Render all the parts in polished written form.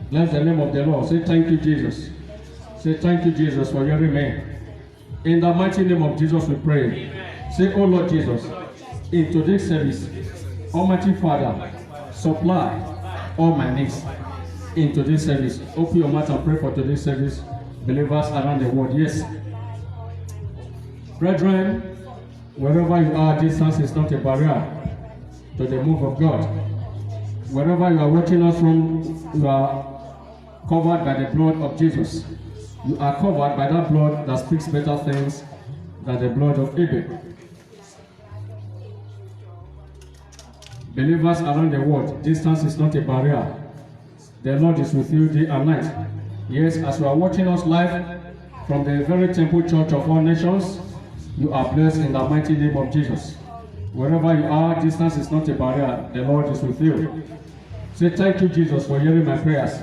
Bless the name of the Lord. Say thank you, Jesus. Say thank you, Jesus, for hearing me. In the mighty name of Jesus we pray. Amen. Say, oh Lord Jesus, in today's service, Almighty Father, supply all my needs. In today's service, open your mouth and pray for today's service. Believers around the world. Yes. Brethren, wherever you are, distance is not a barrier to the move of God. Wherever you are watching us from, you are covered by the blood of Jesus. You are covered by that blood that speaks better things than the blood of Abel. Believers around the world, distance is not a barrier. The Lord is with you day and night. Yes, as you are watching us live from the very temple church of all nations, you are blessed in the mighty name of Jesus. Wherever you are, distance is not a barrier. The Lord is with you. Say thank you, Jesus, for hearing my prayers.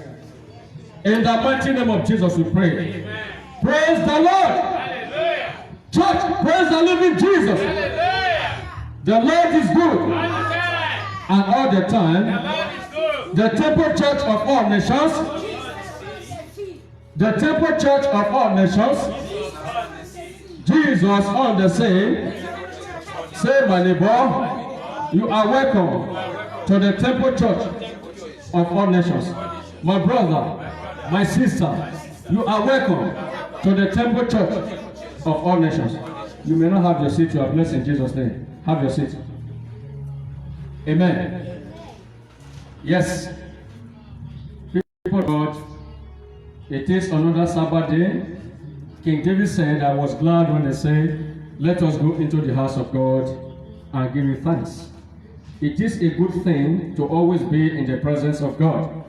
In the mighty name of Jesus we pray. Amen. Praise the Lord. Hallelujah. Church, praise the living Jesus. Hallelujah. The Lord is good. Hallelujah. And all the time. The Lord is good. The temple church of all nations. The temple church of all nations. Jesus on the same. Say, my neighbor, you are welcome to the temple church of all nations. My brother, my sister, you are welcome to the temple church of all nations. You may not have your seat, you are blessed in Jesus' name. Have your seat. Amen. Yes. People of God, it is another Sabbath day. King David said, I was glad when they said, let us go into the house of God and give you thanks. It is a good thing to always be in the presence of God.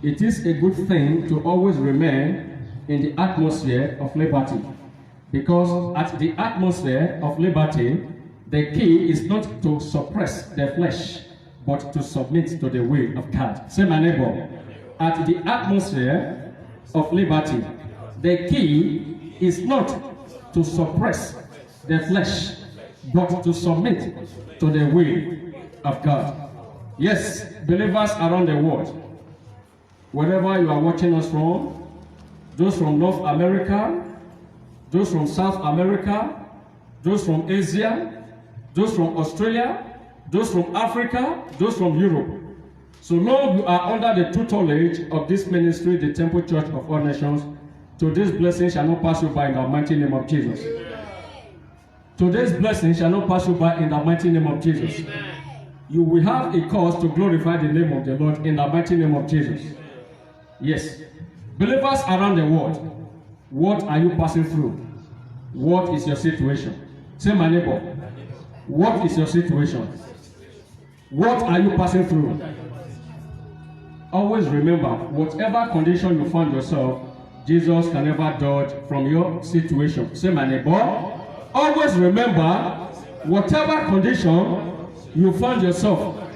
It is a good thing to always remain in the atmosphere of liberty. Because at the atmosphere of liberty, the key is not to suppress the flesh, but to submit to the will of God. Say, my neighbor, at the atmosphere of liberty, the key is not to suppress the flesh, but to submit to the will of God. Yes, believers around the world, wherever you are watching us from, those from North America, those from South America, those from Asia, those from Australia, those from Africa, those from Europe. So long you are under the tutelage of this ministry, the Temple Church of all nations, today's blessing shall not pass you by in the mighty name of Jesus. Today's blessing shall not pass you by in the mighty name of Jesus. You will have a cause to glorify the name of the Lord in the mighty name of Jesus. Yes. Believers around the world, what are you passing through? What is your situation? Say, my neighbor, what is your situation? What are you passing through? Always remember, whatever condition you find yourself, Jesus can never dodge from your situation. Say, my neighbor, always remember, whatever condition you find yourself,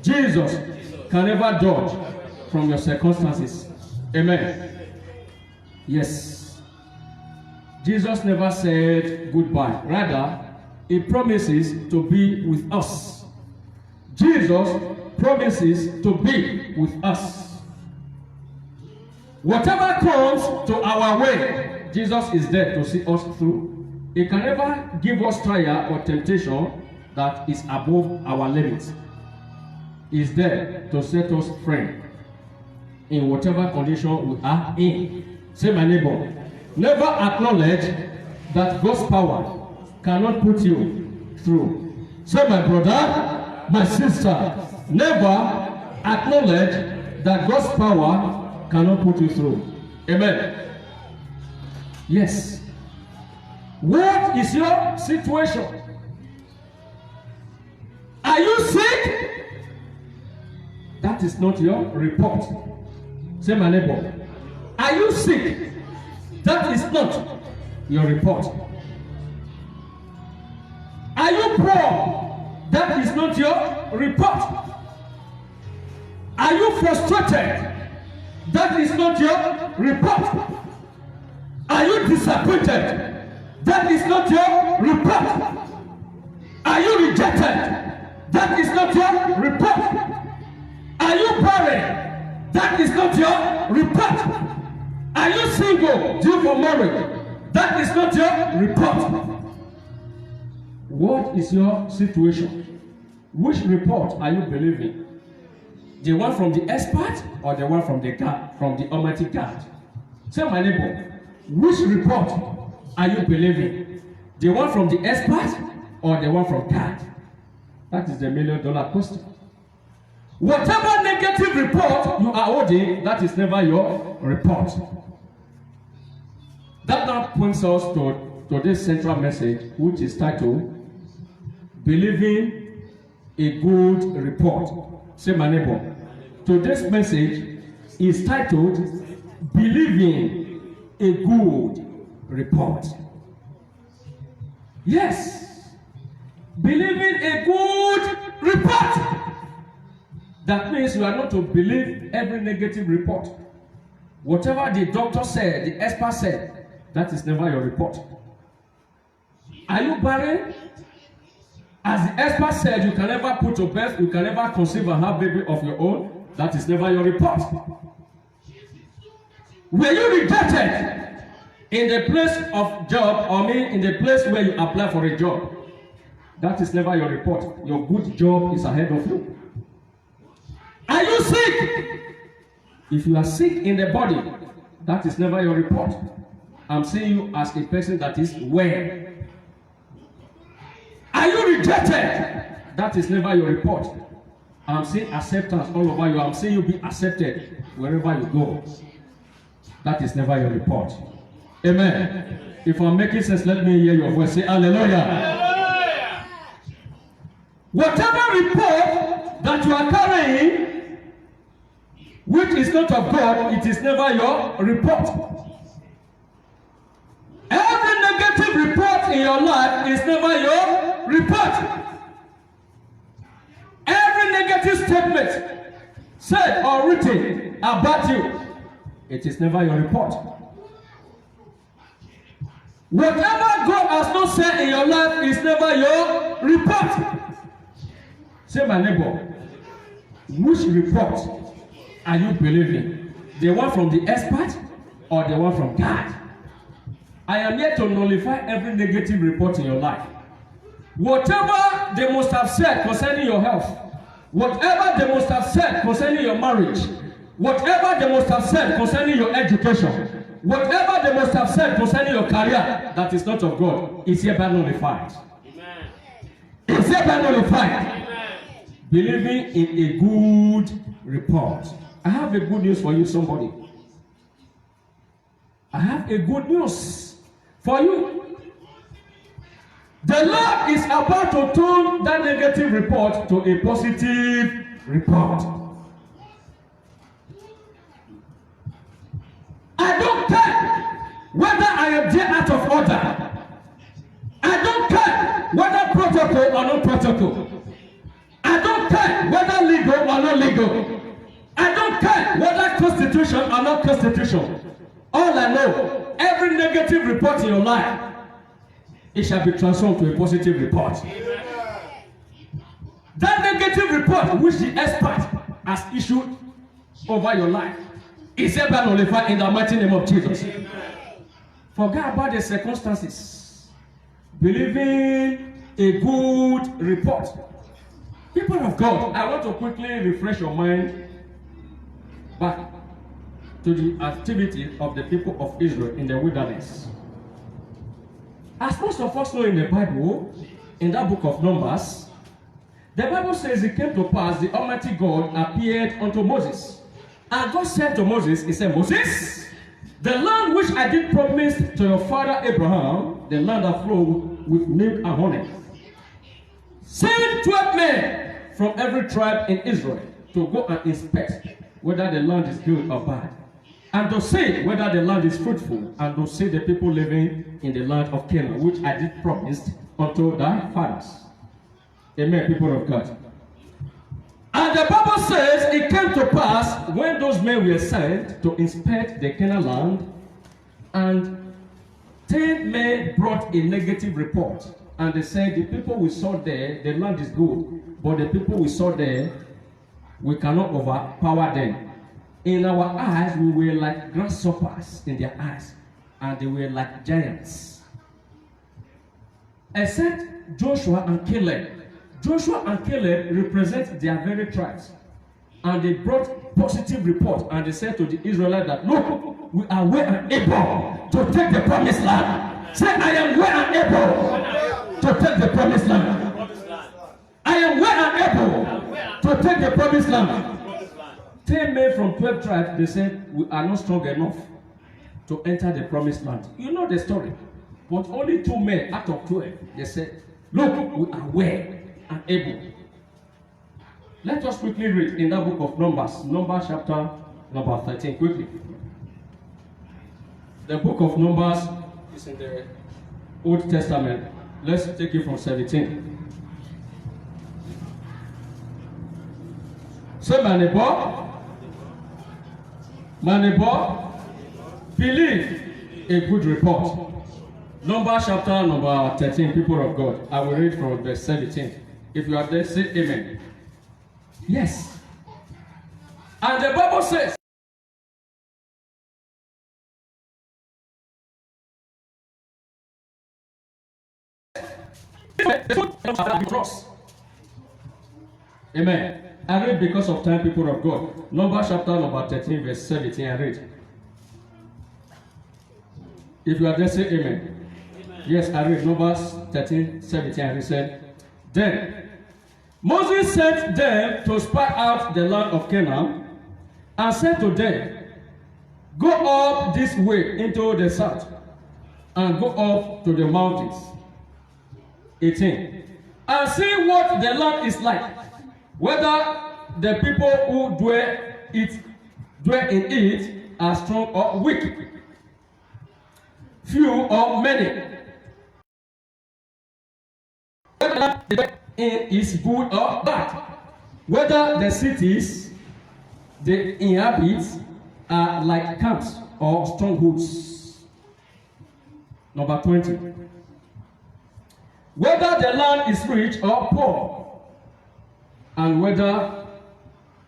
Jesus can never dodge from your circumstances. Amen. Yes. Jesus never said goodbye. Rather, he promises to be with us. Jesus promises to be with us. Whatever comes to our way, Jesus is there to see us through. He can never give us trial or temptation that is above our limits. He is there to set us free in whatever condition we are in. Say, my neighbor, never acknowledge that God's power cannot put you through. Say, my brother, my sister, never acknowledge that God's power cannot put you through. Amen. Yes. What is your situation? Are you sick? That is not your report. Say, my neighbor, are you sick? That is not your report. Are you poor? That is not your report. Are you frustrated? That is not your report. Are you disappointed? That is not your report. Are you rejected? That is not your report. Are you barren? That is not your report. Are you single, due for marriage? That is not your report. What is your situation? Which report are you believing? The one from the expert or the one from the God, from the Almighty God? Tell my neighbor, which report are you believing? The one from the expert or the one from God? That is the $1 million question. Whatever negative report you are holding, that is never your report. That now points us to this central message, which is titled, Believing a Good Report. Say my neighbor. Today's message is titled, Believing a Good Report. Yes. Believing a good report. That means you are not to believe every negative report. Whatever the doctor said, the expert said, that is never your report. Are you barren? As the expert said, you can never put to birth, you can never conceive and have baby of your own. That is never your report. Were you rejected in the place of job, or in the place where you apply for a job? That is never your report. Your good job is ahead of you. Are you sick? If you are sick in the body, that is never your report. I'm seeing you as a person that is well. Are you rejected? That is never your report. I'm seeing acceptance all over you. I'm seeing you be accepted wherever you go. That is never your report. Amen. If I'm making sense, let me hear your voice. Say hallelujah. Hallelujah. Whatever report that you are carrying, which is not of God, it is never your report. Every negative report in your life is never your report. Every negative statement said or written about you, it is never your report. Whatever God has not said in your life is never your report. Say my neighbor, which report are you believing? The one from the expert or the one from God? I am here to nullify every negative report in your life. Whatever they must have said concerning your health, whatever they must have said concerning your marriage, whatever they must have said concerning your education, whatever they must have said concerning your career, that is not of God, is hereby nullified. Amen. Is hereby nullified. Amen. Believing in a good report. I have a good news for you, somebody. I have a good news for you. The Lord is about to turn that negative report to a positive report. I don't care whether I am there out of order. I don't care whether protocol or no protocol. I don't care whether legal or not legal. I don't care whether constitution or not constitution. All I know, every negative report in your life, it shall be transformed to a positive report. Amen. That negative report which the expert has issued over your life is hereby nullified in the mighty name of Jesus. Amen. Forget about the circumstances. Believing a good report. People of God, I want to quickly refresh your mind back to the activity of the people of Israel in the wilderness. As most of us know in the Bible, in that book of Numbers, the Bible says it came to pass, the Almighty God appeared unto Moses. And God said to Moses, he said, Moses, the land which I did promise to your father Abraham, the land that flowed with milk and honey, send 12 men from every tribe in Israel to go and inspect whether the land is good or bad, and to see whether the land is fruitful, and to see the people living in the land of Canaan, which I did promise unto thy fathers. Amen, people of God. And the Bible says it came to pass when those men were sent to inspect the Canaan land, and 10 men brought a negative report, and they said the people we saw there, the land is good, but the people we saw there, we cannot overpower them. In our eyes, we were like grasshoppers in their eyes, and they were like giants. Except Joshua and Caleb. Joshua and Caleb represent their very tribes. And they brought positive report, and they said to the Israelites that, look, we are well and able to take the promised land. Say, I am well and able to take the promised land. I am well and able to take the promised land. 10 men from 12 tribes, they said, we are not strong enough to enter the promised land. You know the story. But only 2 men out of 12, they said, look, we are well and able. Let us quickly read in that book of Numbers, Numbers chapter number 13, quickly. The book of Numbers is in the Old Testament. Let's take it from 17. Say, my neighbor, believe a good report. Numbers chapter number 13, people of God. I will read from verse 17. If you are there, say amen. Yes. And the Bible says, amen. I read because of time, people of God. Numbers chapter number 13, verse 17. I read. If you are there, say amen. Yes, I read Numbers 13, 17, and he said, then Moses sent them to spy out the land of Canaan, and said to them, go up this way into the south, and go up to the mountains. 18. And see what the land is like, whether the people who dwell in it are strong or weak, few or many. Whether the land is good or bad, whether the cities they inhabit are like camps or strongholds. Number 20. Whether the land is rich or poor, and whether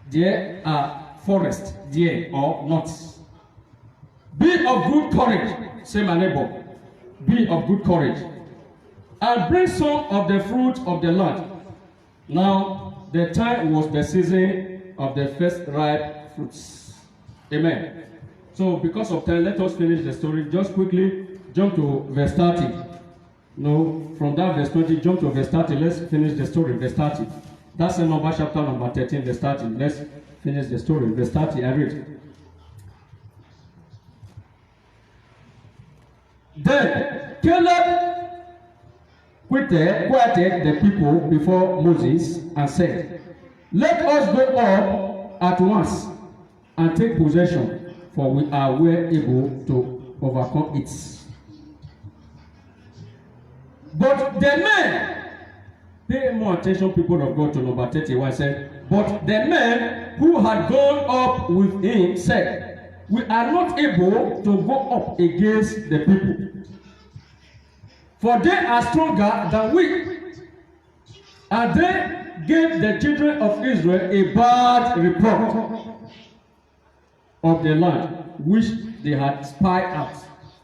there are forests there or not. Be of good courage, say my neighbor. Be of good courage, and bring some of the fruit of the land. Now the time was the season of the first ripe fruits. Amen. So because of time, let us finish the story. Just quickly jump to verse 30. No, from that verse 20, jump to verse 30. Let's finish the story. Verse 30. That's in Numbers chapter number 13, verse 30. Let's finish the story. Verse 30, I read. Then Caleb quieted the people before Moses and said, let us go up at once and take possession, for we are well able to overcome it. But the men, pay more attention, people of God, to number 31, said, but the men who had gone up with him said, we are not able to go up against the people, for they are stronger than we. And they gave the children of Israel a bad report of the land which they had spied out,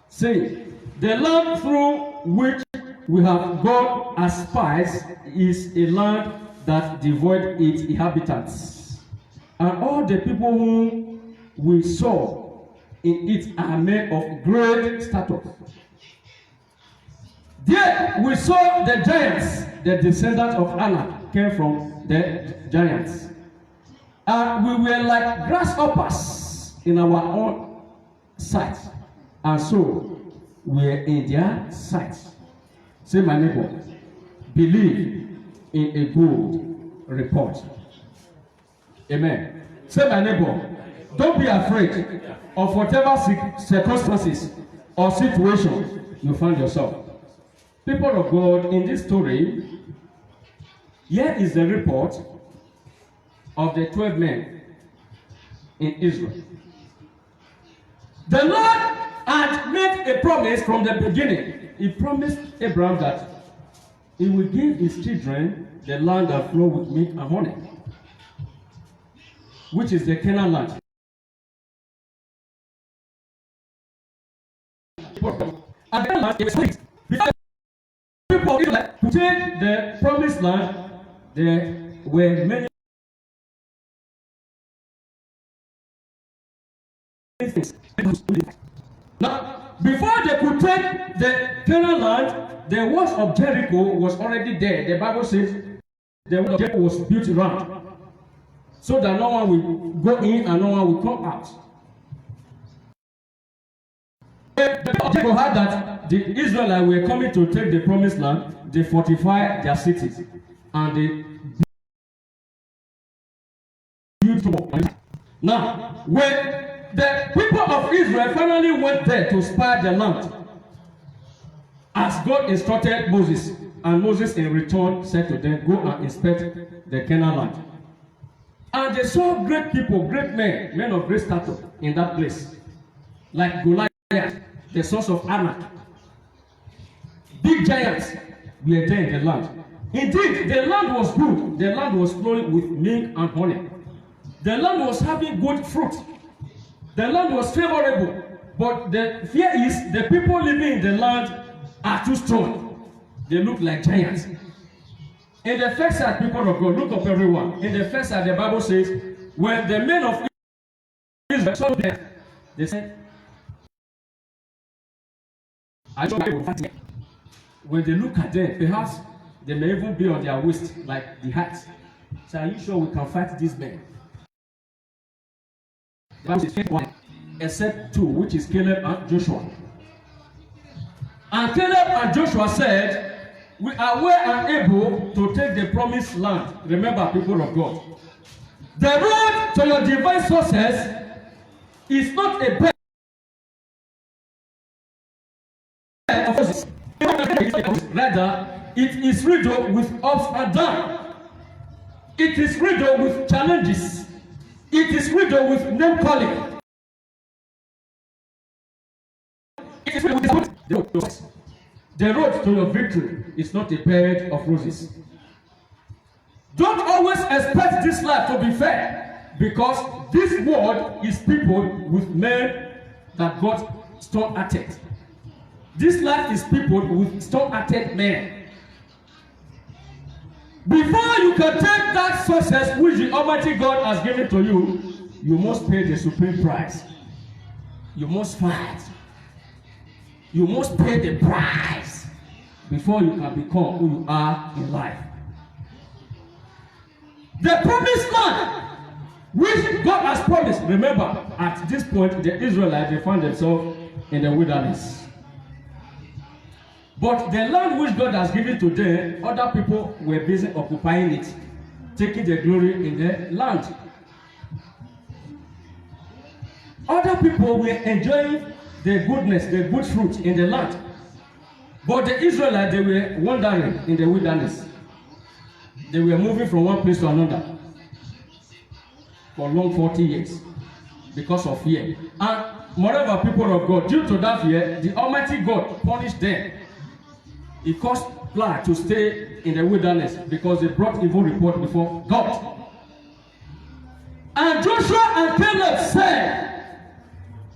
saying, the land through which we have gone as spies is a land that devoid its inhabitants, and all the people whom we saw in it are men of great stature. There we saw the giants, the descendants of Anak came from the giants, and we were like grasshoppers in our own sight, and so we are in their sight. Say, my neighbor, believe in a good report. Amen. Say, my neighbor, don't be afraid of whatever circumstances or situation you find yourself. People of God, in this story, here is the report of the 12 men in Israel. The Lord had made a promise from the beginning. He promised Abraham that he will give his children the land that flows with milk and honey, which is the Canaan land. And the land is fixed. Because the people of Israel to take the promised land, there were many things. Now, before they could take the Canaan land, the walls of Jericho was already there. The Bible says the wall of Jericho was built around, so that no one will go in and no one will come out. The people had that the Israelites were coming to take the promised land. They fortified their cities and they built. Now, when the people of Israel finally went there to spy the land, as God instructed Moses, and Moses in return said to them, go and inspect the Canaan land. And they saw great people, great men of great stature in that place, like Goliath, the sons of Anak. Big giants were there in the land. Indeed, the land was good. The land was flowing with milk and honey. The land was having good fruit. The land was favorable. But the fear is the people living in the land are too strong. They look like giants. In the first side, people of God, look up everyone. In the first side, the Bible says, when the men of Israel saw them, they said, I don't know what. When they look at them, perhaps they may even be on their waist like the hat. So are you sure we can fight these men? The Bible says one, except two, which is Caleb and Joshua. And Caleb and Joshua said, we are well and able to take the promised land. Remember, people of God, the road to your divine success is not a bed of roses. Rather, it is riddled with ups and downs. It is riddled with challenges. It is riddled with name calling. It is riddled with the road. The road to your victory is not a bed of roses. Don't always expect this life to be fair, because this world is peopled with men that got strong-hearted. This life is peopled with strong-hearted men. Before you can take that success which the Almighty God has given to you, you must pay the supreme price. You must fight. You must pay the price before you can become who you are in life. The promised land which God has promised. Remember, at this point, the Israelites, they found themselves in the wilderness. But the land which God has given to them, other people were busy occupying it, taking the glory in the land. Other people were enjoying the goodness, the good fruit in the land. But the Israelites, they were wandering in the wilderness. They were moving from one place to another for long 40 years because of fear. And moreover, people of God, due to that fear, the Almighty God punished them. He caused plague to stay in the wilderness because they brought evil report before God. And Joshua and Caleb said,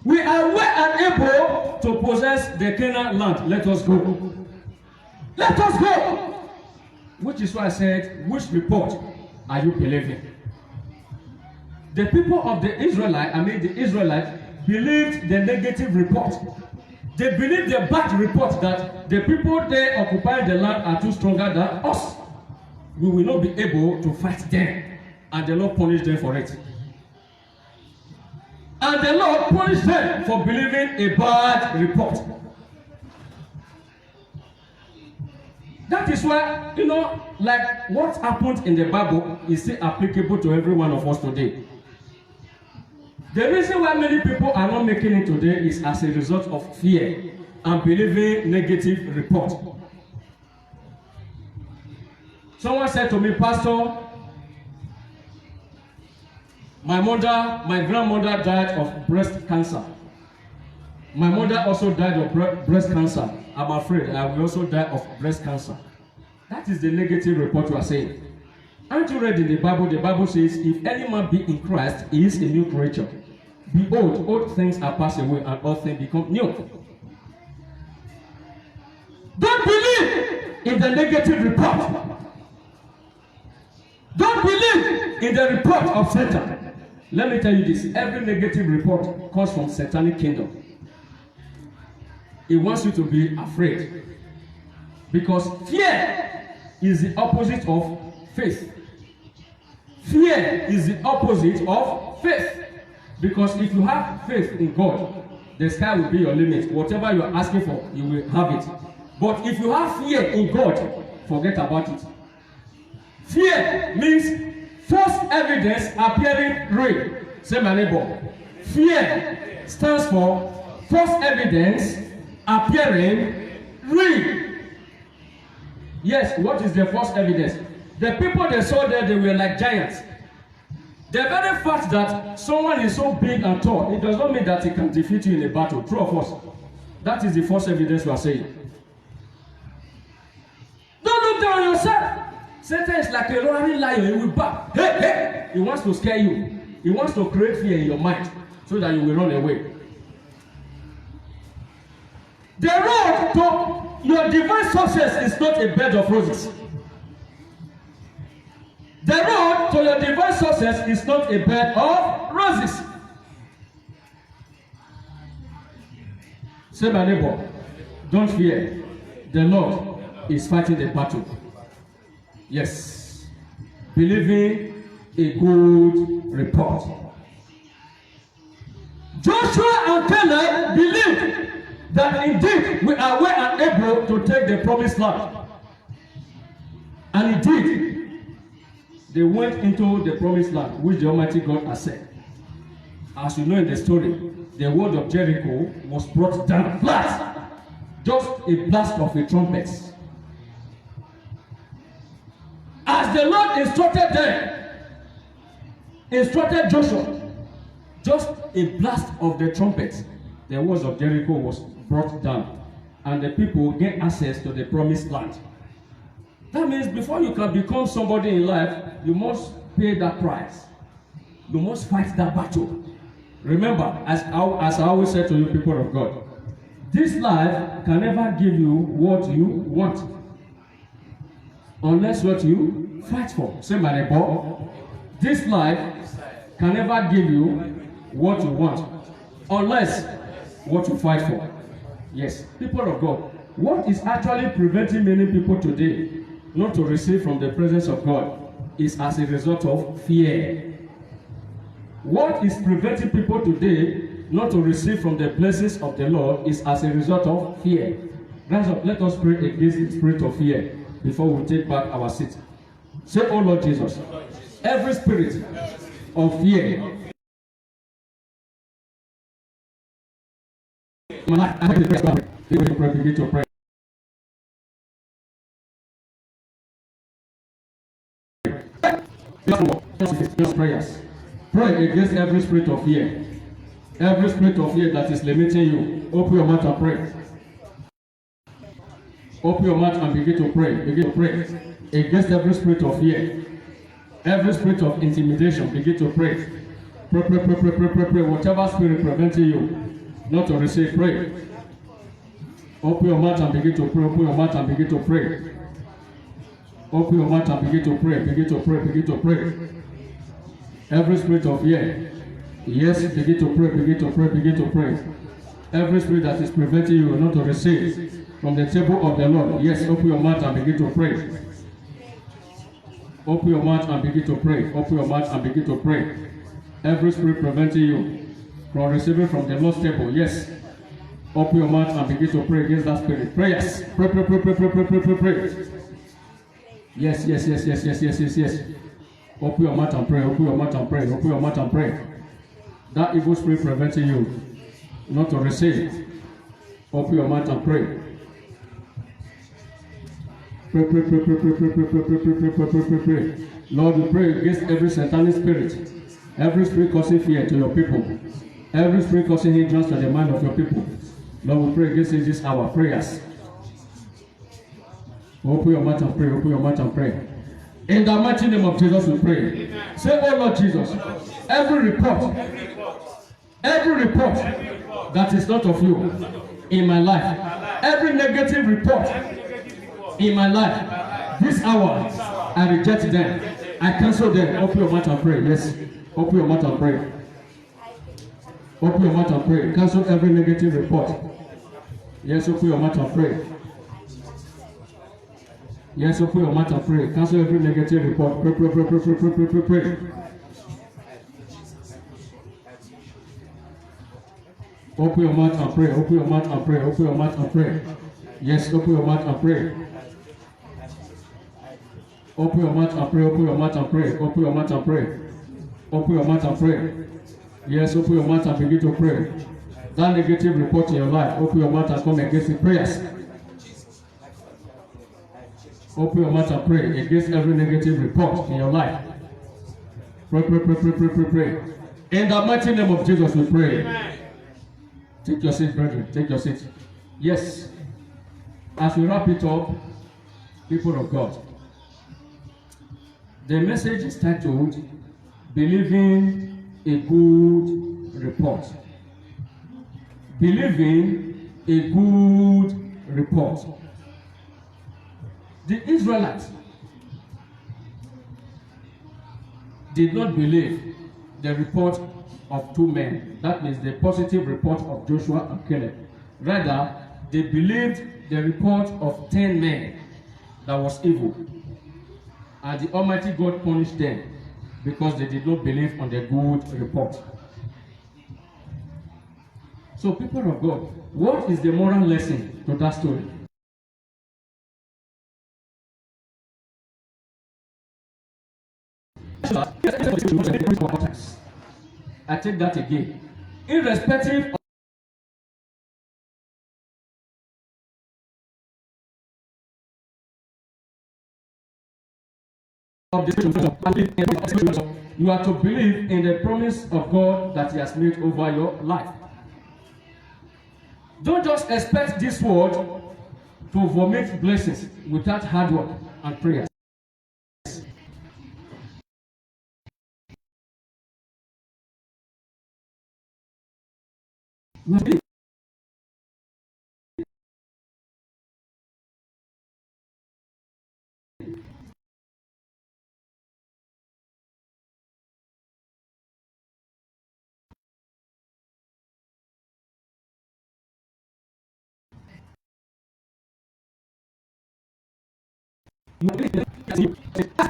we are well and able to possess the Canaan land. Let us go. Let us go. Which is why I said, which report are you believing? The people of the Israelites believed the negative report. They believed the bad report that the people there occupying the land are too stronger than us. We will not be able to fight them. And the Lord punished them for it. And the Lord punished them for believing a bad report. That is why, like what happened in the Bible is still applicable to every one of us today. The reason why many people are not making it today is as a result of fear and believing negative report. Someone said to me, Pastor, my grandmother died of breast cancer. My mother also died of breast cancer. I'm afraid I will also die of breast cancer. That is the negative report you are saying. Aren't you read in the Bible? The Bible says, if any man be in Christ, he is a new creature. Behold, old things are passed away and all things become new. the negative report. Don't believe in the report of Satan. Let me tell you this. Every negative report comes from Satanic kingdom. It wants you to be afraid. Because fear is the opposite of faith. Fear is the opposite of faith. Because if you have faith in God, the sky will be your limit. Whatever you are asking for, you will have it. But if you have fear in God, forget about it. Fear means false evidence appearing real. Say my neighbor. Fear stands for false evidence appearing real. Yes, what is the false evidence? The people they saw there, they were like giants. The very fact that someone is so big and tall, it does not mean that he can defeat you in a battle. True or false? That is the false evidence we are saying. Don't look down on yourself. Satan is like a roaring lion. He will bark. Hey, hey! He wants to scare you. He wants to create fear in your mind so that you will run away. The road to your divine success is not a bed of roses. The road to your divine success is not a bed of roses. Say my neighbor, don't fear. The Lord is fighting the battle. Yes. Believing a good report. Joshua and Caleb believed that indeed we are well and able to take the promised land. And indeed, they went into the promised land, which the Almighty God has said. As you know in the story, the wall of Jericho was brought down flat. Just a blast of a trumpet. As the Lord instructed them, instructed Joshua, just a blast of the trumpet, the walls of Jericho was brought down, and the people gained access to the promised land. That means before you can become somebody in life, you must pay that price. You must fight that battle. Remember, as I always say to you, people of God, this life can never give you what you want, unless what you fight for. Say my neighbor, this life can never give you what you want, unless what you fight for. Yes, people of God, what is actually preventing many people today not to receive from the presence of God is as a result of fear. What is preventing people today not to receive from the blessings of the Lord is as a result of fear. Rise up, let us pray against the spirit of fear before we take back our seat. Say, oh Lord Jesus, every spirit of fear, begin to pray. Prayers. Pray against every spirit of fear. Every spirit of fear that is limiting you. Open your mouth and pray. Open your mouth and begin to pray. Begin to pray against every spirit of fear. Every spirit of intimidation. Begin to pray. Pray, pray, pray, pray, pray, pray, pray. Whatever spirit preventing you not to receive, pray. Open your mouth and begin to pray. Open your mouth and begin to pray. Open your mouth and begin to pray. Begin to pray. Begin to pray. Every spirit of fear. Yes, begin to pray. Begin to pray. Begin to pray. Every spirit that is preventing you not to receive from the table of the Lord. Yes, open your mouth and begin to pray. Open your mouth and begin to pray. Open your mouth and begin to pray. Every spirit preventing you from receiving from the Lord's table. Yes. Open your mouth and begin to pray against that spirit. Prayers. Pray, pray, pray, pray, pray, pray, pray, pray, pray. Yes, yes, yes, yes, yes, yes, yes, yes. Open your mouth and pray. Open your mouth and pray. Open your mouth and pray. That evil spirit preventing you not to receive. Open your mouth and pray. Pray, pray, pray, pray, pray, pray, pray, pray, pray, pray, pray, pray, pray, pray. Lord, we pray against every satanic spirit, every spirit causing fear to your people, every spirit causing hindrance to the mind of your people. Lord, we pray against this our prayers. Open your mouth and pray. Open your mouth and pray. In the mighty name of Jesus, we pray. Amen. Say, oh Lord Jesus, every report that is not of you in my life, every negative report in my life. This hour, I reject them. I cancel them. Open your mouth and pray. Yes. Open your mouth and pray. Open your mouth and pray. Cancel every negative report. Yes, open your mouth and pray. Yes, open your mouth and pray. Cancel every negative report. Pray, pray, pray, pray, pray, pray, pray, pray, pray. Open your mouth and pray. Open your mouth and pray. Open your mouth and pray. Yes, open your mouth and pray. Open your mouth and pray. Open your mouth and pray. Open your mouth and pray. Open your mouth and pray. Yes, open your mouth and begin to pray. That negative report in your life, open your mouth and come against the prayers. Open your mouth and pray against every negative report in your life. Pray, pray, pray, pray, pray, pray, pray. In the mighty name of Jesus, we pray. Amen. Take your seat, brethren. Take your seat. Yes. As we wrap it up, people of God, the message is titled, Believing a Good Report. Believing a good report. The Israelites did not believe the report of two men. That means the positive report of Joshua and Caleb. Rather, they believed the report of 10 men that was evil. And the Almighty God punished them because they did not believe on the good report. So, people of God, what is the moral lesson to that story? I take that again. Irrespective of the you are to believe in the promise of God that He has made over your life. Don't just expect this world to vomit blessings without hard work and prayers.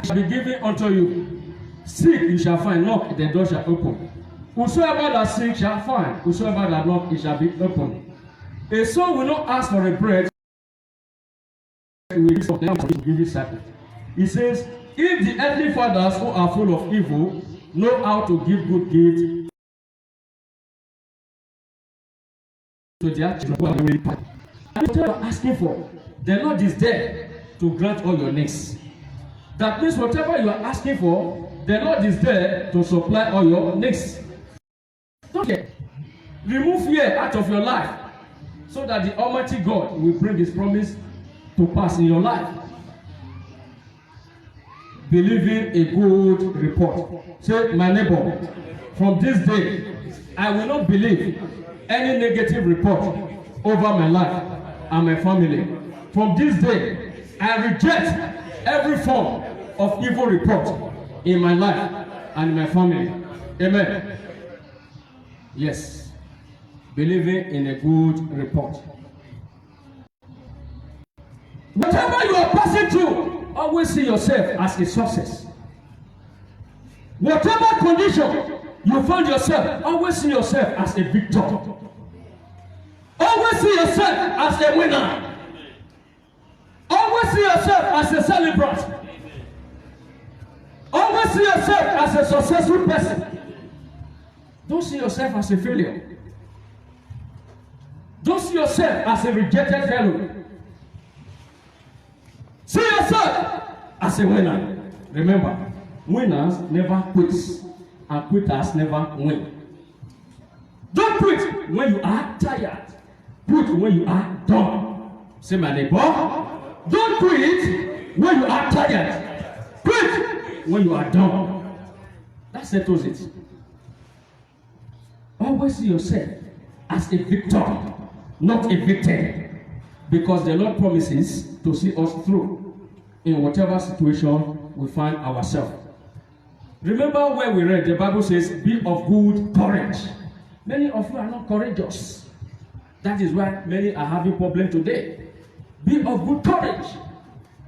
Shall be given unto you. Seek, you shall find. Knock, the door shall open. Whosoever that seek shall find. Whosoever that knock, it shall be open. A son will not ask for a bread. He will give you something. He says, if the earthly fathers who are full of evil know how to give good gifts to their children, and what you are asking for, the Lord is there to grant all your needs. That means whatever you are asking for, the Lord is there to supply all your needs. Don't get. Remove fear out of your life so that the Almighty God will bring His promise to pass in your life. Believing a good report. Say, my neighbor, from this day, I will not believe any negative report over my life and my family. From this day, I reject every form of evil report in my life and in my family. Amen. Yes. Believing in a good report. Whatever you are passing through, always see yourself as a success. Whatever condition you find yourself, always see yourself as a victor. Always see yourself as a winner. Always see yourself as a celebrant. Always see yourself as a successful person. Don't see yourself as a failure. Don't see yourself as a rejected fellow. See yourself as a winner. Remember, winners never quit, and quitters never win. Don't quit when you are tired. Quit when you are done. Say, my neighbor, don't quit when you are tired. Quit when you are done. That settles it. Always see yourself as a victor, not a victim. Because the Lord promises to see us through in whatever situation we find ourselves. Remember where we read, the Bible says, be of good courage. Many of you are not courageous. That is why many are having problems today. Be of good courage.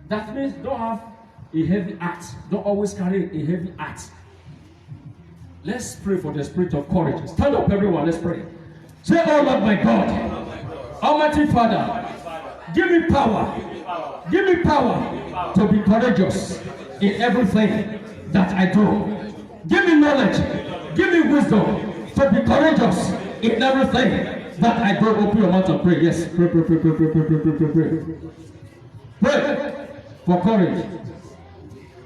That means don't have a heavy heart. Don't always carry a heavy heart. Let's pray for the spirit of courage. Stand up, everyone. Let's pray. Say, oh Lord my God, Almighty Father, give me power. Give me power to be courageous in everything that I do. Give me knowledge. Give me wisdom to be courageous in everything that I do. Open your mouth and pray. Yes. Pray, pray, pray, pray, pray, pray, pray, pray, pray. Pray for courage.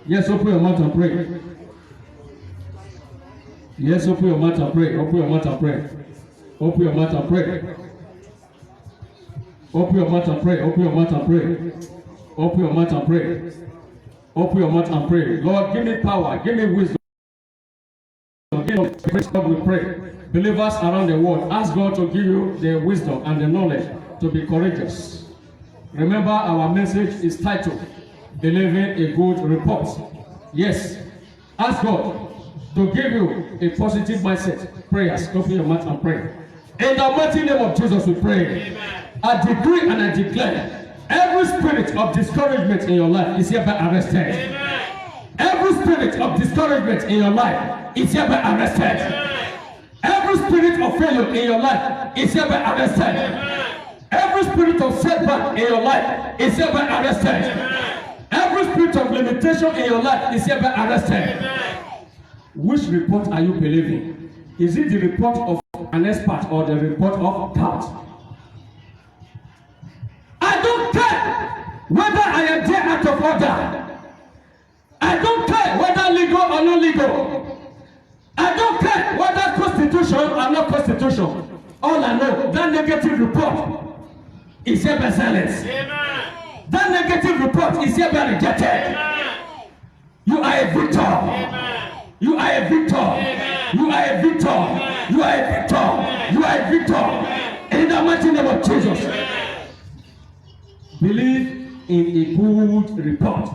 Yes, open your mouth and pray. Yes, open your mouth and pray. Open your mouth and pray. Open your mouth and pray. Open your mouth and pray. Open your mouth and pray. Open your mouth and pray. Open your mouth and pray. Lord, give me power. Give me wisdom. Give me praise God, we pray. Believers around the world, ask God to give you the wisdom and the knowledge to be courageous. Remember, our message is titled, Delivering a Good Report. Yes. Ask God to give you a positive mindset. Prayers. Open your mouth and pray. In the mighty name of Jesus, we pray. Amen. I decree and I declare, every spirit of discouragement in your life is hereby arrested. Amen. Every spirit of discouragement in your life is hereby arrested. Amen. Every spirit of failure in your life is hereby arrested. Amen. Every spirit of setback in your life is hereby arrested. Amen. Every spirit of limitation in your life is hereby arrested. Amen. Which report are you believing? Is it the report of an expert or the report of doubt? I don't care whether I am there out of order. I don't care whether legal or not legal. I don't care whether constitution or not constitution. All I know, that negative report is hereby silenced. That negative report is hereby rejected. You are a victor. Amen. You are a victor. Amen. You are a victor. Amen. You are a victor. Amen. You are a victor. Amen. In the mighty name of Jesus. Amen. Believe in a good report,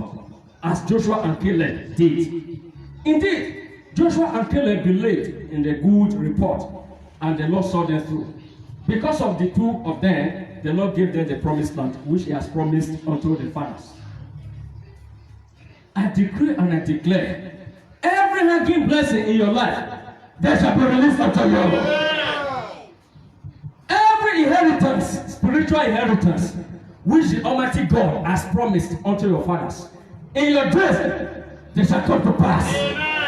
as Joshua and Caleb did. Indeed, Joshua and Caleb believed in the good report, and the Lord saw them through. Because of the two of them, the Lord gave them the promised land, which He has promised unto the fathers. I decree and I declare, every hanging blessing in your life, there shall be released unto you. Every inheritance, spiritual inheritance, which the Almighty God has promised unto your fathers, in your days, they shall come to pass.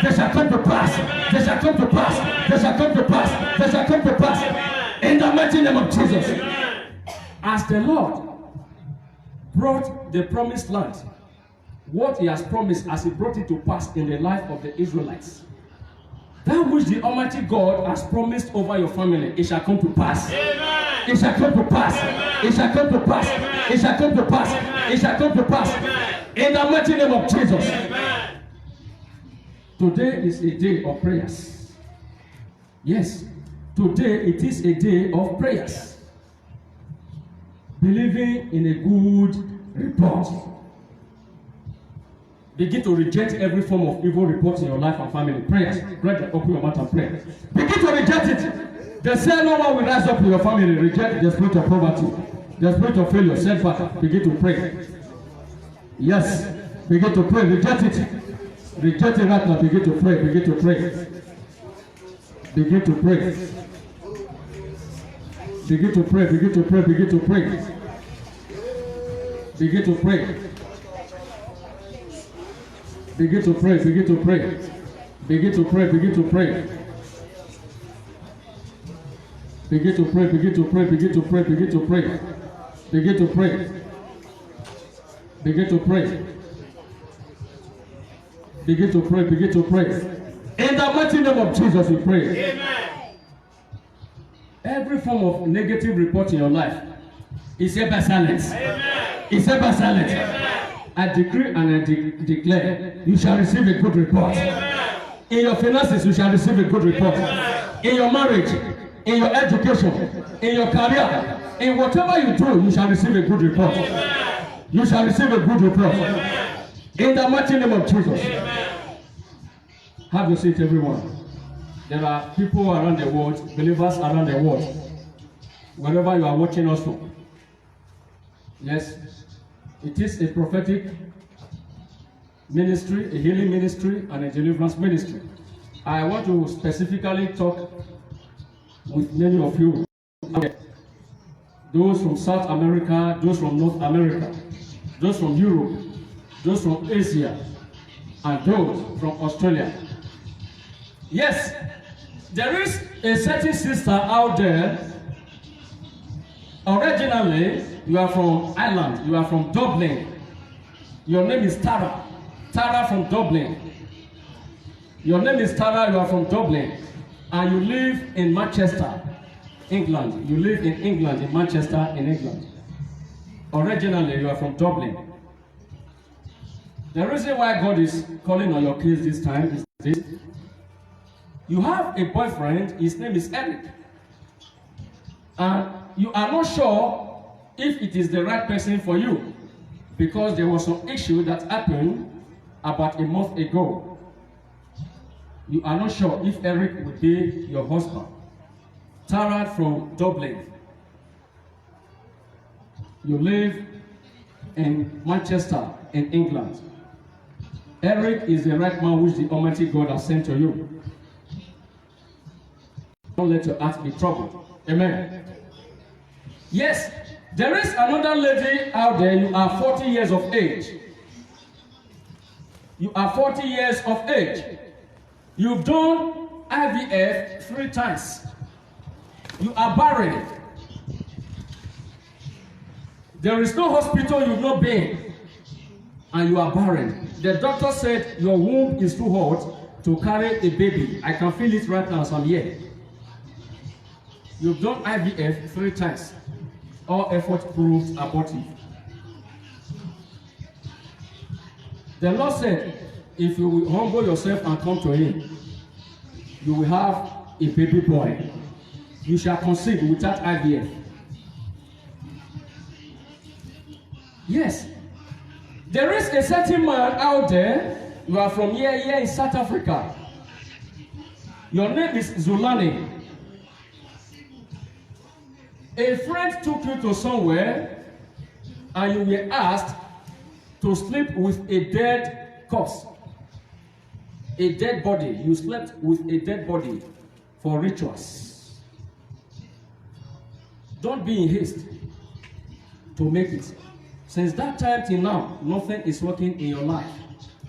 They shall come to pass. They shall come to pass. They shall come to pass. They shall come to pass. In the mighty name of Jesus. As the Lord brought the promised land, what He has promised, as He brought it to pass in the life of the Israelites, that which the Almighty God has promised over your family, it shall come to pass. Amen. It shall come to pass. Amen. It shall come to pass. Amen. It shall come to pass. Amen. It shall come to pass. Amen. In the mighty name of Jesus. Amen. Today is a day of prayers. Yes, today it is a day of prayers. Believing in a good report. Begin to reject every form of evil reports in your life and family. Prayers. Brother, open your mouth and pray. Begin to reject it. They say no one will rise up in your family. Reject the spirit of poverty, the spirit of failure, setback. Begin to pray. Yes. Begin to pray. Reject it. Reject it right now. Begin to pray. Begin to pray. Begin to pray. Begin to pray. Begin to pray. Begin to pray. Begin to pray. Begin to pray, begin to pray, begin to pray, begin to pray, begin to pray, begin to pray, begin to pray, begin to pray, begin to pray, begin to pray, begin to pray, begin to pray. In the mighty name of Jesus we pray. Amen. Every form of negative report in your life is hereby silence. Amen. Is hereby silence. Amen. I decree and I declare, you shall receive a good report. Amen. In your finances, you shall receive a good report. Amen. In your marriage, in your education, in your career, in whatever you do, you shall receive a good report. You shall receive a good report. In the mighty name of Jesus. Have your seat, everyone. There are people around the world, believers around the world, wherever you are watching us from. Yes, it is a prophetic ministry, a healing ministry, and a deliverance ministry. I want to specifically talk with many of you. Those from South America, those from North America, those from Europe, those from Asia, and those from Australia. Yes, there is a certain sister out there. Originally, you are from Ireland, you are from Dublin. Your name is Tara. Tara from Dublin. Your name is Tara, you are from Dublin. And you live in Manchester, England. You live in England, in Manchester, in England. Originally, you are from Dublin. The reason why God is calling on your case this time is this. You have a boyfriend, his name is Eric. And you are not sure if it is the right person for you because there was some issue that happened about a month ago. You are not sure if Eric would be your husband. Tara from Dublin. You live in Manchester, in England. Eric is the right man which the Almighty God has sent to you. Don't let your heart be troubled. Amen. Yes, there is another lady out there. You are 40 years of age. You are 40 years of age. You've done IVF 3 times. You are barren. There is no hospital you've not been, and you are barren. The doctor said your womb is too hot to carry a baby. I can feel it right now as I'm here. You've done IVF 3 times. All effort proved abortive. The Lord said, if you will humble yourself and come to Him, you will have a baby boy. You shall conceive without IVF. Yes. There is a certain man out there. You are from here in South Africa. Your name is Zulani. A friend took you to somewhere and you were asked to sleep with a dead corpse. A dead body. You slept with a dead body for rituals. Don't be in haste to make it. Since that time till now, nothing is working in your life.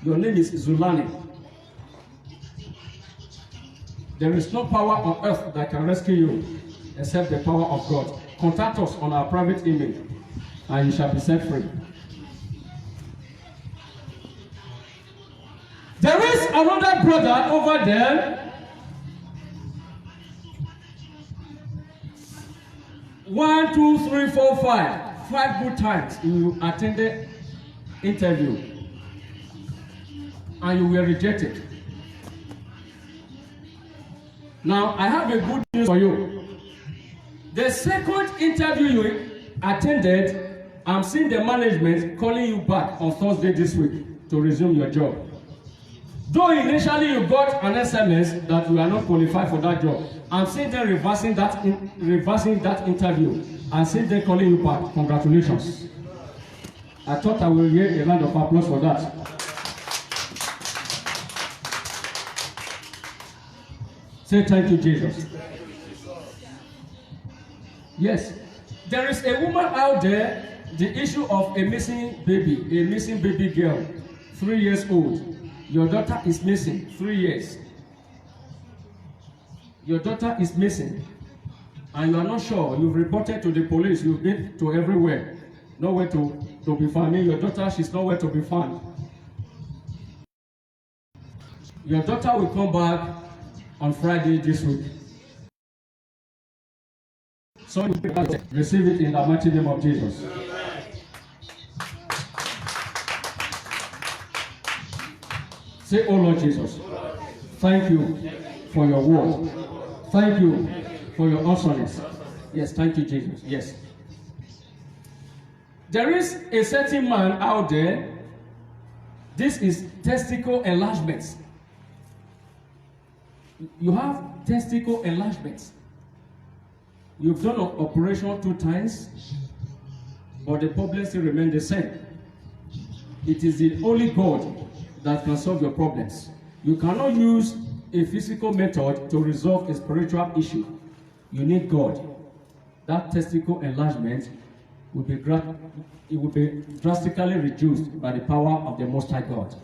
Your name is Zulani. There is no power on earth that can rescue you except the power of God. Contact us on our private email and you shall be set free. There is another brother over there. 1, 2, 3, 4, 5. 5 good times you attended interview and you were rejected. Now I have a good news for you. The second interview you attended, I'm seeing the management calling you back on Thursday this week to resume your job. Though initially you got an SMS that you are not qualified for that job, I'm seeing them reversing that interview and seeing them calling you back. Congratulations. I thought I will hear a round of applause for that. Say thank you, Jesus. Yes, there is a woman out there, the issue of a missing baby girl, 3 years old. Your daughter is missing, 3 years. Your daughter is missing, and you are not sure. You've reported to the police, you've been to everywhere. Nowhere to be found. Your daughter, she's nowhere to be found. Your daughter will come back on Friday this week. So receive it in the mighty name of Jesus. Say, oh Lord Jesus, thank you for your word. Thank you For your awesomeness. Yes, thank you, Jesus. Yes. There is a certain man out there. This is testicle enlargements. You have testicle enlargements. You've done an operation 2 times, but the problem still remains the same. It is the only God that can solve your problems. You cannot use a physical method to resolve a spiritual issue. You need God. That testicle enlargement will be drastically reduced by the power of the Most High God.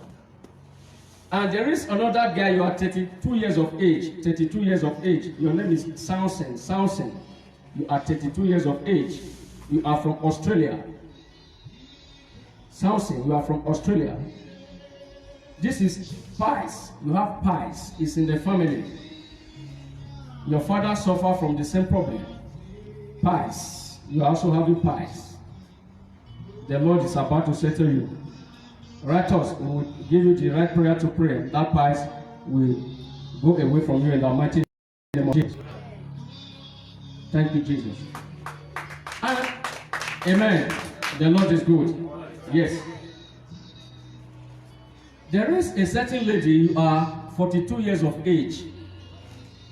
And there is another guy, you are 32 years of age. 32 years of age. Your name is Soundsen. Soundsen. You are 32 years of age. You are from Australia. Soundsen, you are from Australia. This is pies. You have pies. It's in the family. Your father suffered from the same problem. Pies. You also have pies. The Lord is about to settle you. Write us. We will give you the right prayer to pray. That pies will go away from you in the mighty name of Jesus. Thank you, Jesus. And, amen. The Lord is good. Yes. There is a certain lady, you are 42 years of age.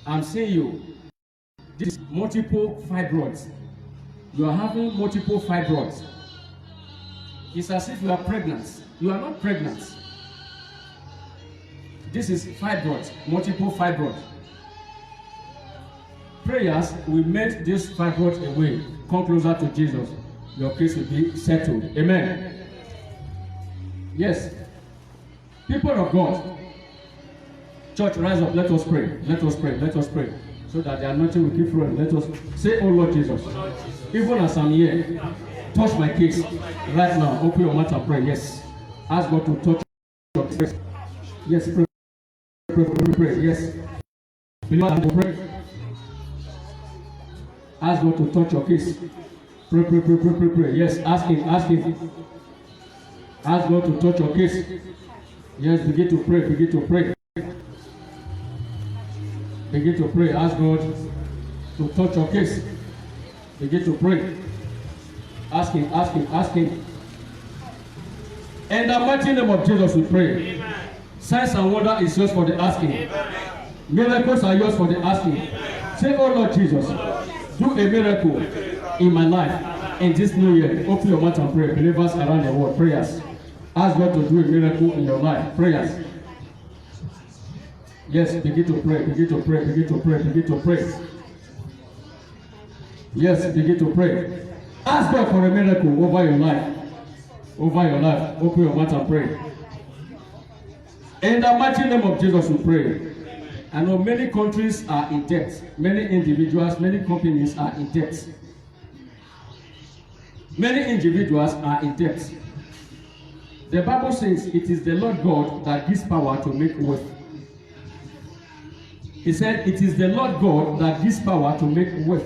I'm seeing you. This is multiple fibroids. You are having multiple fibroids. It's as if you are pregnant. You are not pregnant. This is fibroids, multiple fibroids. Prayers will make this fibroid away. Come closer to Jesus. Your case will be settled. Amen. Yes. People of God, church, rise up. Let us pray. Let us pray. Let us pray. So that the anointing will keep flowing. Let us say, oh Lord Jesus, even as I'm here, touch my case right now. Open your mouth and pray. Yes. Ask God to touch your case. Yes. Pray. Pray. Yes. Believe and pray. Ask God to touch your case. Pray. Yes. Ask Him. Ask God to touch your case. Yes. Begin to pray. Begin to pray. Begin to pray. Ask God to touch your case. Begin to pray. Ask Him. In the mighty name of Jesus we pray. Amen. Signs and wonder is yours for the asking. Amen. Miracles are yours for the asking. Amen. Say, oh Lord Jesus, do a miracle in my life in this new year. Open your mouth and pray. Believers around the world, prayers. Ask God to do a miracle in your life. Prayers. Yes, begin to pray. Yes, begin to pray. Ask God for a miracle over your life. Open your mouth and pray. In the mighty name of Jesus we pray. I know many countries are in debt. Many individuals, many companies are in debt. Many individuals are in debt. The Bible says it is the Lord God that gives power to make wealth. He said it is the Lord God that gives power to make wealth.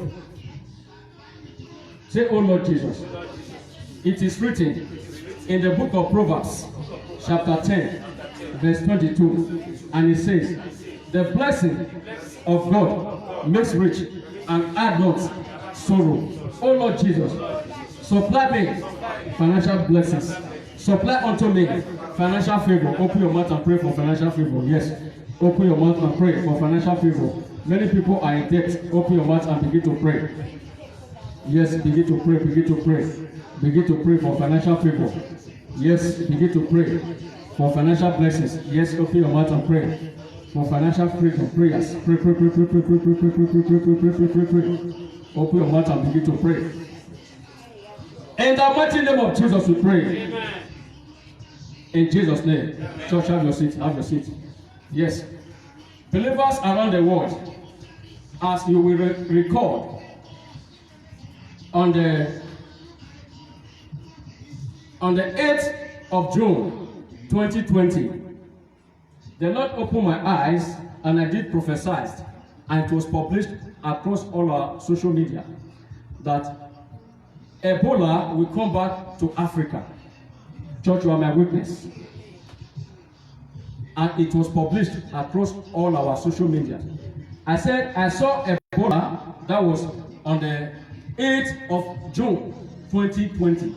Say, oh Lord Jesus. It is written in the book of Proverbs, chapter 10, verse 22, and it says, the blessing of God makes rich and add not sorrow. Oh Lord Jesus, supply me financial blessings. Supply unto me financial favor. Open your mouth and pray for financial favor. Yes. Open your mouth and pray for financial favor. Many people are in debt. Open your mouth and begin to pray. Yes, begin to pray. Begin to pray for financial favor. Yes, begin to pray for financial blessings. Yes, open your mouth and pray for financial freedom. Prayers. Pray. Open your mouth and begin to pray. In the mighty name of Jesus we pray. Amen. In Jesus' name. Amen. Church, have your seat. Yes. Believers around the world, as you will record on the 8th of June 2020, the Lord opened my eyes and I did prophesy, and it was published across all our social media that Ebola will come back to Africa. Church, you are my witness. And it was published across all our social media. I said, I saw Ebola That was on the 8th of June 2020.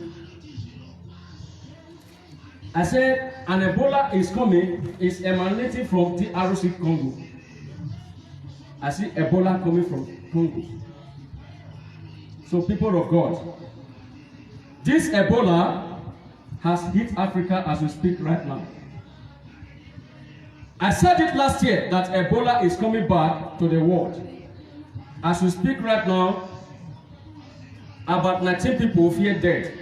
I said an Ebola is coming, is emanating from the DRC Congo. I see Ebola coming from Congo. So people of God, this Ebola has hit Africa as we speak right now. I said it last year that Ebola is coming back to the world. As we speak right now, about 19 people fear dead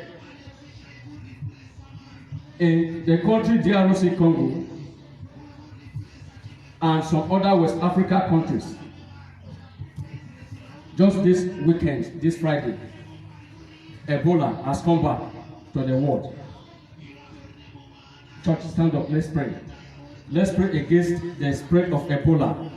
in the country DRC Congo and some other West Africa countries. Just this weekend, this Friday, Ebola has come back to the world. Church, stand up, let's pray. Let's pray against the spread of Ebola.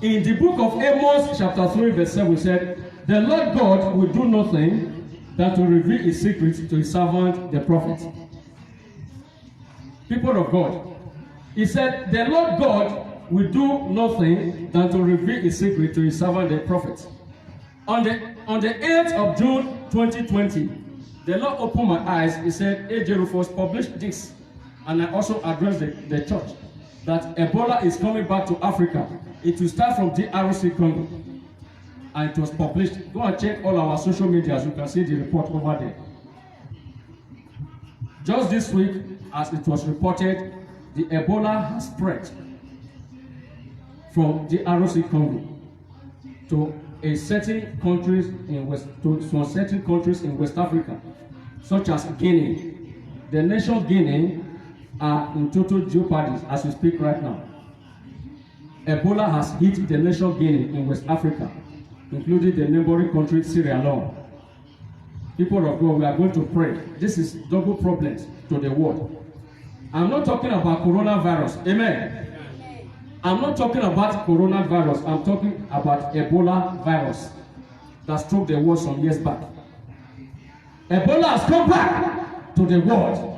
In the book of Amos, chapter 3, verse 7, we said, the Lord God will do nothing than to reveal his secrets to his servant, the prophet. People of God, he said, the Lord God will do nothing than to reveal his secret to his servant, the prophet. On the 8th of June 2020, the Lord opened my eyes. He said, A.J. Rufus published this, and I also addressed the church, that Ebola is coming back to Africa. It will start from DRC Congo, and it was published. Go and check all our social media, as you can see the report over there. Just this week, as it was reported, the Ebola has spread from DRC Congo to certain countries in West Africa, such as Guinea. The nation Guinea are in total jeopardy as we speak right now. Ebola has hit the nation Guinea in West Africa, including the neighboring country Sierra Leone. People of God, we are going to pray. This is double problems to the world. I'm not talking about coronavirus. Amen. I'm not talking about coronavirus. I'm talking about Ebola virus that struck the world some years back. Ebola has come back to the world.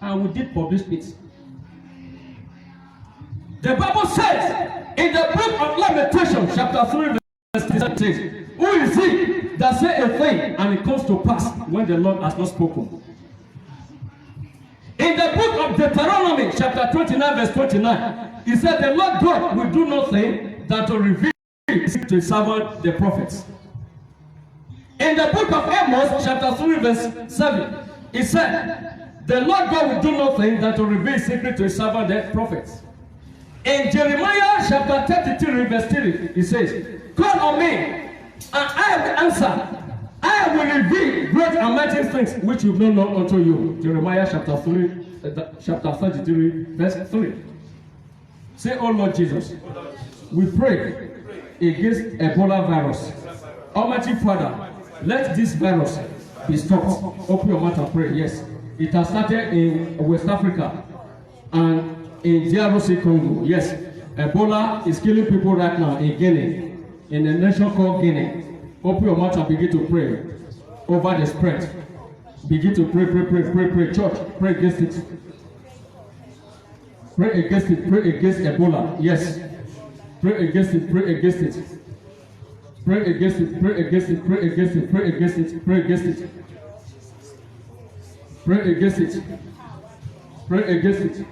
And we did publish it. The Bible says in the book of Lamentations, chapter 3, verse 16, who is he that say a thing and it comes to pass when the Lord has not spoken? In the book of Deuteronomy, chapter 29, verse 29, he said, the Lord God will do nothing than to reveal to his servant, the prophets. In the book of Amos, chapter 3, verse 7, he said, the Lord God will do nothing than to reveal his secret to his servant, the prophets. In Jeremiah chapter 33, verse 3, he says, call on me, and I will answer. I will reveal great and mighty things which you don't know unto you. Jeremiah chapter 33, verse 3. Say, oh Lord Jesus, we pray against Ebola virus. Almighty Father, let this virus be stopped. Open your mouth and pray. Yes, it has started in West Africa and in DRC Congo. Yes, Ebola is killing people right now in Guinea, in a nation called Guinea. Open your mouth and begin to pray over the spread. Begin to pray, pray. Church, pray against it. Pray against it. Pray against Ebola. Yes. Pray against it. Pray against it. Pray against it. Pray against it. Pray against it. Pray against it. Pray against it. Pray against it. Pray against it.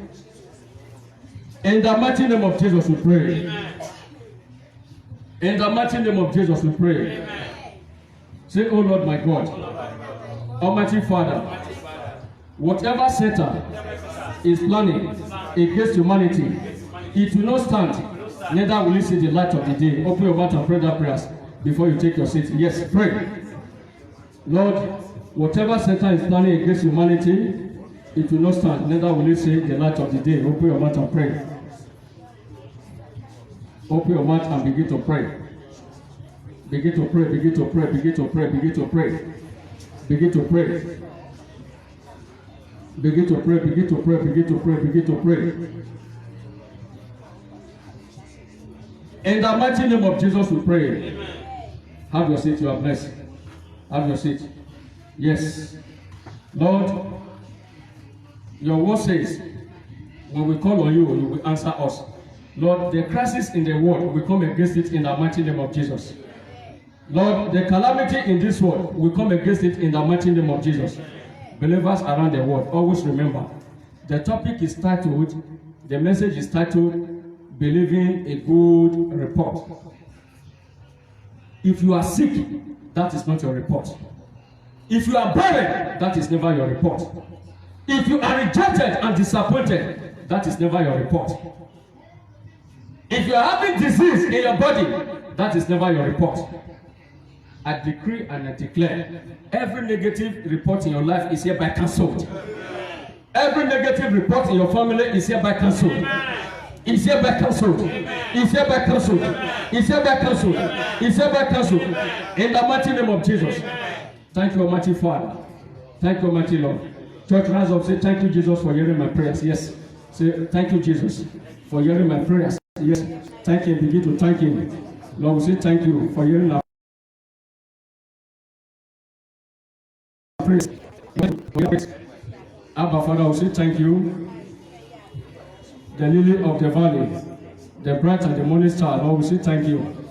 In the mighty name of Jesus we pray. Amen. In the mighty name of Jesus we pray. Amen. Say, oh Lord my God, Almighty Father, whatever Satan is planning against humanity, it will not stand, neither will you see the light of the day. Open your mouth and pray that prayers before you take your seat. Yes, pray. Lord, whatever Satan is planning against humanity, it will not stand, neither will you see the light of the day. Open your mouth and pray. Open your mouth and begin to pray. Begin to pray, begin to pray, begin to pray, begin to pray. Begin to pray. Begin to pray, begin to pray, begin to pray, begin to pray. In the mighty name of Jesus we pray. Amen. Have your seat, you are blessed. Have your seat. Yes. Lord, your word says, When we call on you, you will answer us. Lord, the crisis in the world, we come against it in the mighty name of Jesus. Lord, the calamity in this world, we come against it in the mighty name of Jesus. Believers around the world, always remember, the topic is titled, the message is titled, Believing a Good Report. If you are sick, that is not your report. If you are barren, that is never your report. If you are rejected and disappointed, that is never your report. If you are having disease in your body, that is never your report. I decree and I declare, every negative report in your life is hereby cancelled. Every negative report in your family is hereby cancelled. Is hereby cancelled. Is hereby cancelled. Is hereby cancelled. Is hereby cancelled. In the mighty name of Jesus. Thank you, Almighty Father. Thank you, Almighty Lord. Church, rise up. Say, thank you, Jesus, for hearing my prayers. Yes. Say, thank you, Jesus, for hearing my prayers. Yes. Thank Him. Begin to thank Him. Lord, we say thank you for hearing our prayers. Abba, Father, we say thank you. The lily of the valley, the bright and the morning star, Lord, we say thank you.